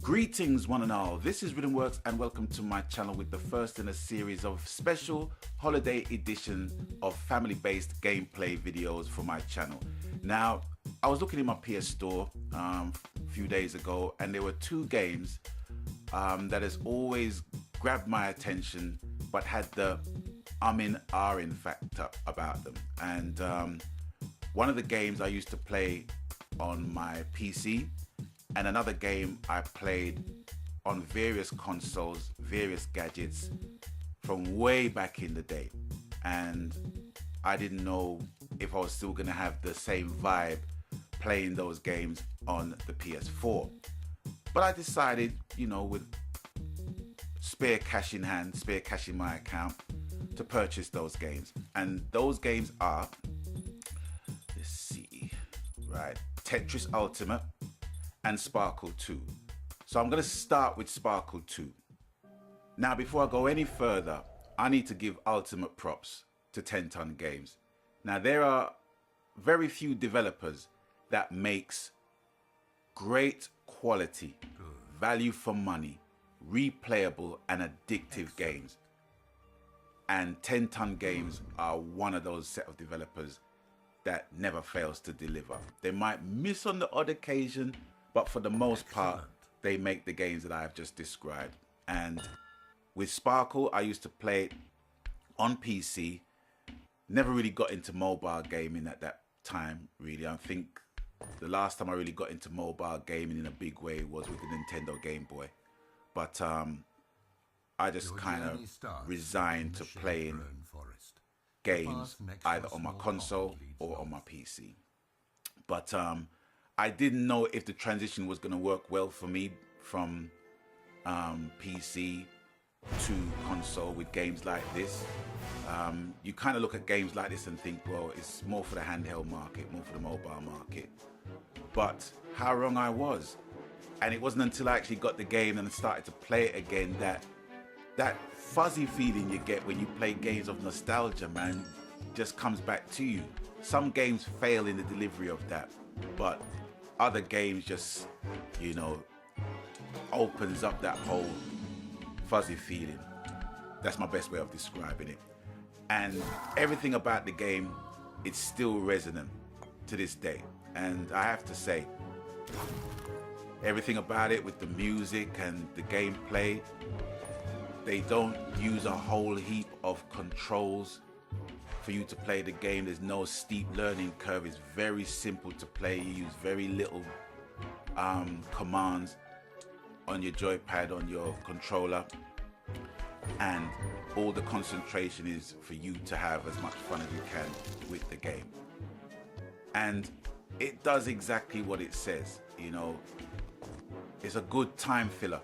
Greetings one and all, this is Rhythmworks and welcome to my channel with the first in a series of special holiday edition of family-based gameplay videos for my channel. Now, I was looking in my PS Store a few days ago and there were two games that has always grabbed my attention but had the ahhing factor about them. And one of the games I used to play on my PC, and another game I played on various consoles, various gadgets from way back in the day. And I didn't know if I was still gonna have the same vibe playing those games on the PS4. But I decided, you know, with spare cash in hand, spare cash in my account, to purchase those games. And those games are, let's see, right, Tetris Ultimate and Sparkle 2. So I'm going to start with Sparkle 2. Now, before I go any further, I need to give ultimate props to 10 Ton Games. Now, there are very few developers that makes great quality, value for money, replayable and addictive games. And 10 Ton Games are one of those set of developers that never fails to deliver. They might miss on the odd occasion, but for the most part, they make the games that I have just described. And with Sparkle, I used to play it on PC. Never really got into mobile gaming at that time, really. I think the last time I really got into mobile gaming in a big way was with the Nintendo Game Boy. But I just kind of resigned to playing games either on my console or on my PC. But I didn't know if the transition was going to work well for me from PC to console with games like this. You kind of look at games like this and think, well, it's more for the handheld market, more for the mobile market. But how wrong I was. And it wasn't until I actually got the game and started to play it again that fuzzy feeling you get when you play games of nostalgia, man, just comes back to you. Some games fail in the delivery of that, but other games just, you know, opens up that whole fuzzy feeling. That's my best way of describing it. And everything about the game, it's still resonant to this day. And I have to say, everything about it with the music and the gameplay, they don't use a whole heap of controls for you to play the game. There's no steep learning curve. It's very simple to play. You use very little commands on your joypad, on your controller, and all the concentration is for you to have as much fun as you can with the game. And it does exactly what it says, you know. It's a good time filler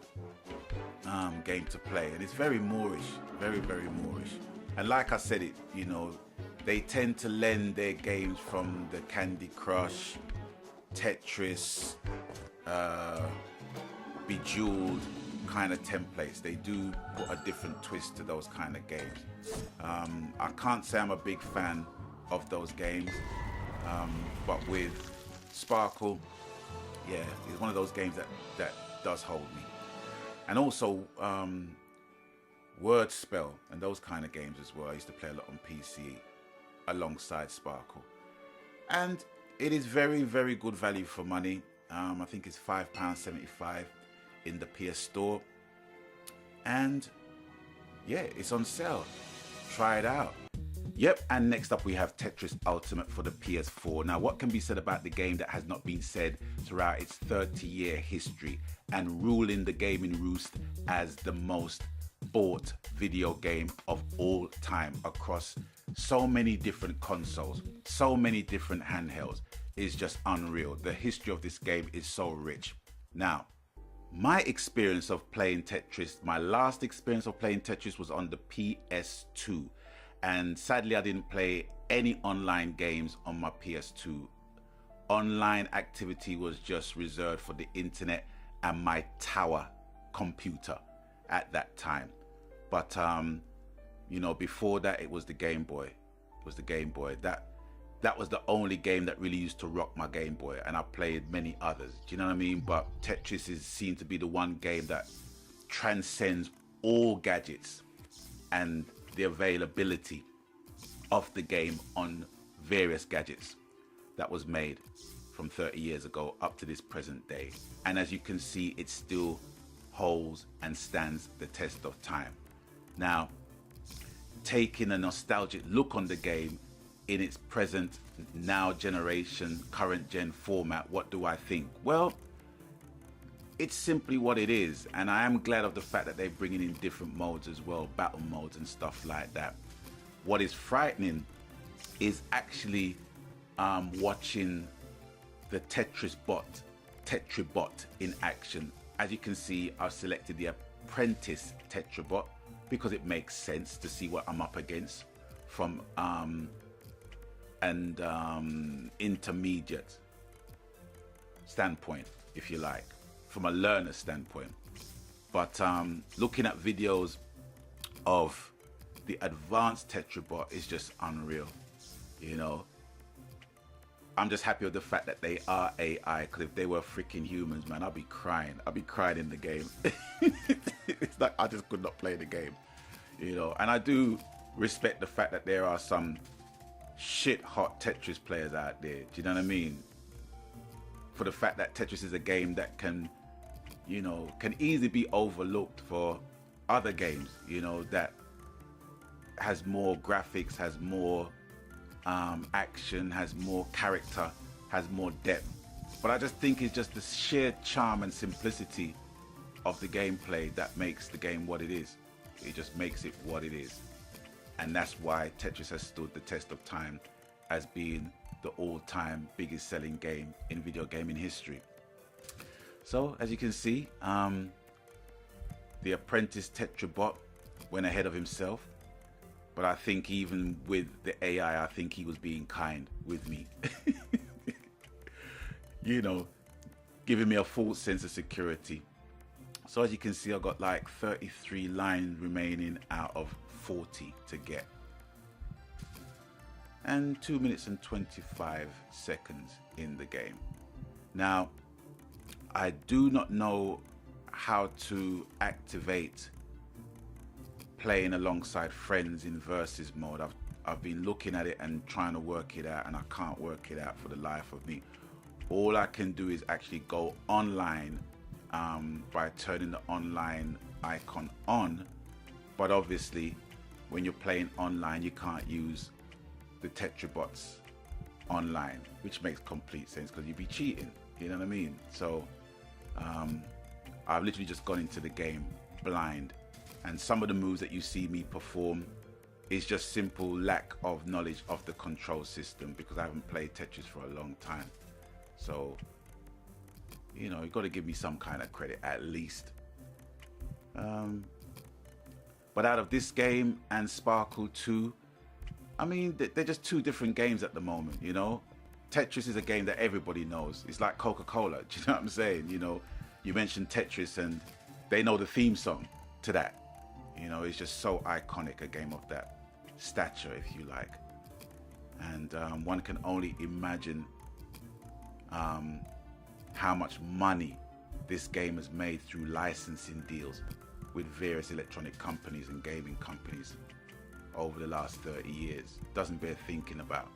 game to play, and it's very Moorish, very, very Moorish. And like I said, it, you know, they tend to lend their games from the Candy Crush, Tetris, Bejeweled kind of templates. They do put a different twist to those kind of games. I can't say I'm a big fan of those games, but with Sparkle, yeah, it's one of those games that does hold me. And also Word Spell and those kind of games as well. I used to play a lot on PC alongside Sparkle. And it is very, very good value for money. I think it's £5.75 in the PS Store. And yeah, it's on sale. Try it out. Yep, and next up we have Tetris Ultimate for the PS4. Now, what can be said about the game that has not been said throughout its 30-year history and ruling the gaming roost as the most bought video game of all time across so many different consoles, so many different handhelds, is just unreal. The history of this game is so rich. Now, my experience of playing Tetris, my last experience of playing Tetris was on the PS2. And sadly, I didn't play any online games on my PS2. Online activity was just reserved for the internet and my tower computer at that time. But you know, before that, it was the Game Boy. It was the Game Boy. that was the only game that really used to rock my Game Boy, and I played many others. Do you know what I mean? But Tetris is seen to be the one game that transcends all gadgets and the availability of the game on various gadgets that was made from 30 years ago up to this present day. And as you can see, it still holds and stands the test of time. Now, taking a nostalgic look on the game in its present, now generation, current gen format, what do I think? Well, it's simply what it is, and I am glad of the fact that they're bringing in different modes as well, battle modes and stuff like that. What is frightening is actually watching the Tetribot in action. As you can see, I've selected the apprentice Tetribot because it makes sense to see what I'm up against from intermediate standpoint, if you like, from a learner standpoint. But looking at videos of the advanced Tetribot is just unreal. You know, I'm just happy with the fact that they are AI, because if they were freaking humans, man, I'd be crying. I'd be crying in the game. It's like I just could not play the game, you know. And I do respect the fact that there are some shit hot Tetris players out there. Do you know what I mean? For the fact that Tetris is a game that can, you know, can easily be overlooked for other games, you know, that has more graphics, has more action, has more character, has more depth. But I just think it's just the sheer charm and simplicity of the gameplay that makes the game what it is. It just makes it what it is. And that's why Tetris has stood the test of time as being the all-time biggest selling game in video gaming history. So as you can see, the apprentice Tetribot went ahead of himself. But I think even with the AI, I think he was being kind with me. You know, giving me a false sense of security. So as you can see, I've got like 33 lines remaining out of 40 to get. And 2 minutes and 25 seconds in the game. Now, I do not know how to activate playing alongside friends in versus mode. I've been looking at it and trying to work it out, and I can't work it out for the life of me. All I can do is actually go online by turning the online icon on. But obviously, when you're playing online, you can't use the Tetribots online, which makes complete sense because you'd be cheating. You know what I mean? So I've literally just gone into the game blind. And some of the moves that you see me perform is just simple lack of knowledge of the control system, because I haven't played Tetris for a long time. So, you know, you've got to give me some kind of credit at least. But out of this game and Sparkle 2, I mean, they're just two different games at the moment, you know. Tetris is a game that everybody knows. It's like Coca-Cola, do you know what I'm saying? You know, you mentioned Tetris and they know the theme song to that. You know, it's just so iconic, a game of that stature, if you like. And one can only imagine how much money this game has made through licensing deals with various electronic companies and gaming companies over the last 30 years. Doesn't bear thinking about.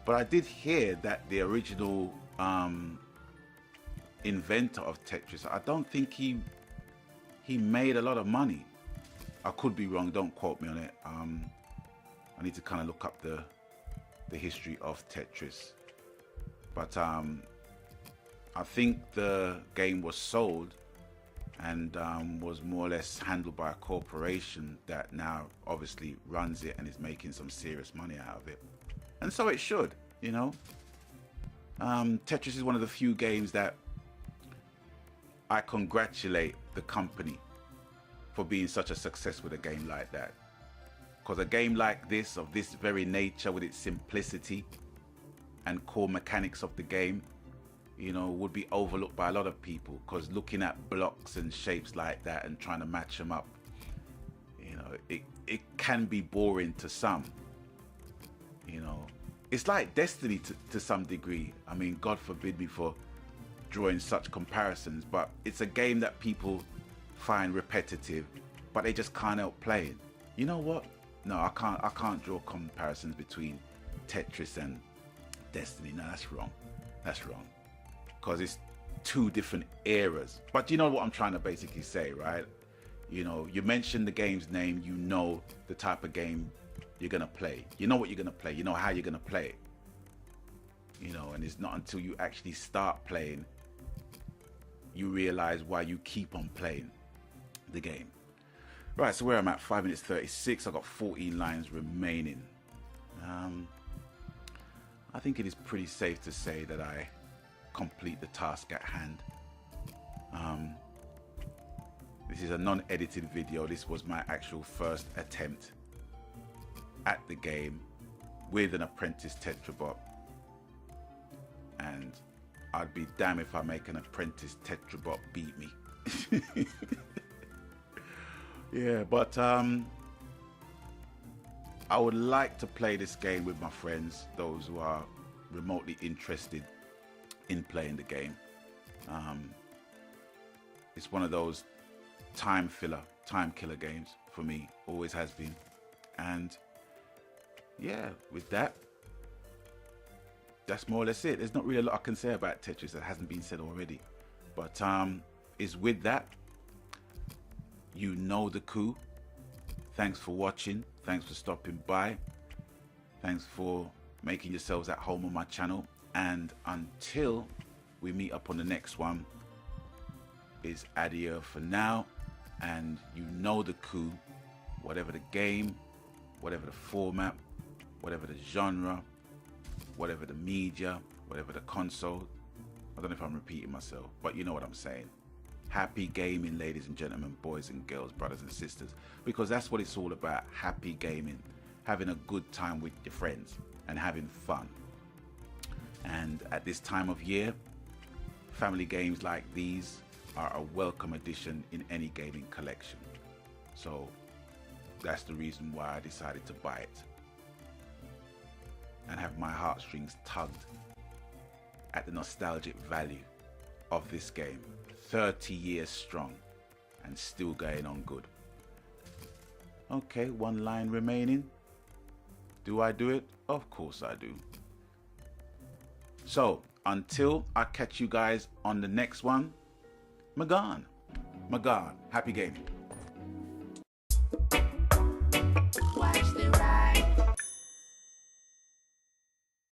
But I did hear that the original inventor of Tetris, I don't think he made a lot of money. I could be wrong, don't quote me on it. I need to kind of look up the history of Tetris. But I think the game was sold and was more or less handled by a corporation that now obviously runs it and is making some serious money out of it. And so it should, you know. Tetris is one of the few games that I congratulate the company for being such a success with a game like that. Because a game like this, of this very nature, with its simplicity and core mechanics of the game, you know, would be overlooked by a lot of people. Because looking at blocks and shapes like that and trying to match them up, you know, it can be boring to some. You know, it's like Destiny to some degree. I mean, God forbid me for drawing such comparisons, but it's a game that people find repetitive, but they just can't help playing. You know what? No, I can't draw comparisons between Tetris and Destiny. No, that's wrong. That's wrong. Because it's two different eras. But you know what I'm trying to basically say, right? You know, you mention the game's name, you know the type of game you're gonna play. You know what you're gonna play. You know how you're gonna play it. You know, and it's not until you actually start playing you realize why you keep on playing the game. Right, so where I'm at, 5 minutes 36. I've got 14 lines remaining. I think it is pretty safe to say that I complete the task at hand. This is a non-edited video. This was my actual first attempt at the game with an apprentice Tetrabot, and I'd be damned if I make an apprentice Tetrabot beat me. Yeah, but I would like to play this game with my friends, those who are remotely interested in playing the game. It's one of those time killer games for me, always has been. And yeah, with that, that's more or less it. There's not really a lot I can say about Tetris that hasn't been said already. But is with that, you know the coup. Thanks for watching. Thanks for stopping by. Thanks for making yourselves at home on my channel. And until we meet up on the next one, is adieu for now. And you know the coup. Whatever the game, whatever the format, whatever the genre, whatever the media, whatever the console. I don't know if I'm repeating myself, but you know what I'm saying. Happy gaming, ladies and gentlemen, boys and girls, brothers and sisters, because that's what it's all about. Happy gaming, having a good time with your friends and having fun. And at this time of year, family games like these are a welcome addition in any gaming collection. So that's the reason why I decided to buy it and have my heartstrings tugged at the nostalgic value of this game. 30 years strong and still going on good. Okay, one line remaining. Do I do it? Of course I do. So until I catch you guys on the next one, Magan, happy gaming.